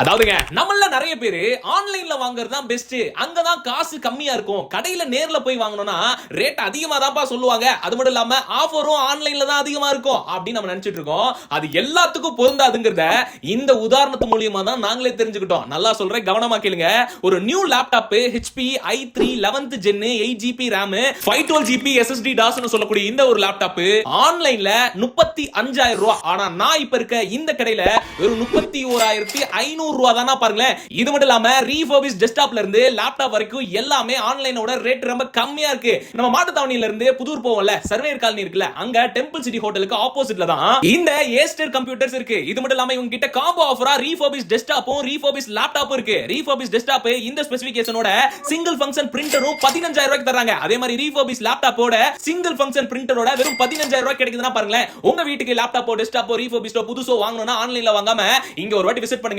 அதாவதுங்க நம்மள நிறைய பேரு ஆன்லைன்ல வாங்குறது தான் பெஸ்ட், அங்கதான் காசு கம்மியா இருக்கும், கடையில நேர்ல போய் வாங்கணும்னா ரேட் அதிகமா தான்ப்பா சொல்லுவாங்க, அது மட்டும் இல்லாம ஆஃபரும் ஆன்லைன்ல தான் அதிகமா இருக்கும் அப்படின்னு நம்ம நினைச்சிட்டு இருக்கோம். அது எல்லாத்துக்கும் பொருந்தாதுங்கிறத இந்த உதாரணத்து மூலியமா தான் நாங்களே தெரிஞ்சுக்கிட்டோம். நல்லா சொல்றேன், கவனமா கேளுங்க. ஒரு new laptop HP i3 11th Gen 8GB RAM 512GB SSD DOS னு சொல்லக்கூடிய இந்த ஒரு லேப்டாப் ஆன்லைன்ல 35,000 ரூபாய். ஆனா நான் இப்ப இருக்க இந்த கடையில வெறும் 31,500 ரூபா தானா பாருங்களேன். இது மட்டும் இல்லாம ரீஃபர்பிஷ் டெஸ்க்டாப்ல இருந்து லேப்டாப் வரைக்கும் எல்லாமே ஆன்லைனோட ரேட் ரொம்ப கம்மியா இருக்கு. நம்ம மாட்டுத்தாவணியில இருந்து புதூர் போவோம்ல, சர்வேயர் காலனி இருக்குல்ல, அங்க டெம்பிள் சிட்டி ஹோட்டலுக்கு ஆப்போசிட்ல தான் இந்த ஏஸ்டர் கம்ப்யூட்டர்ஸ் இருக்கு. இது மட்டும் இல்லாம இவங்க கிட்ட காம்போ ஆஃபரா ரீஃபர்பிஷ் டெஸ்க்டாப்பும் ரீஃபர்பிஷ் லேப்டாப்பும் இருக்கு. ரீஃபர்பிஷ் டெஸ்க்டாப் இந்த ஸ்பெசிஃபிகேஷனோட சிங்கிள் ஃபங்க்ஷன் பிரிண்டரும் 15,000 ரூபாய்க்கு தராங்க. அதே மாதிரி ரீஃபர்பிஷ் லேப்டாப்போட சிங்கிள் ஃபங்க்ஷன் பிரிண்டரோட வெறும் 15,000 ரூபாய்க்கு கிடைக்குதுன்னா பாருங்களேன். உங்க வீட்டுக்கு லேப்டாப்போ டெஸ்க்டாப்போ ரீஃபர்பிஷோ புதுசோ வாங்கணும்னா ஆன்லைன்ல வாங்காம இங்க ஒரு வாட்டி விசிட் பண்ணுங்க.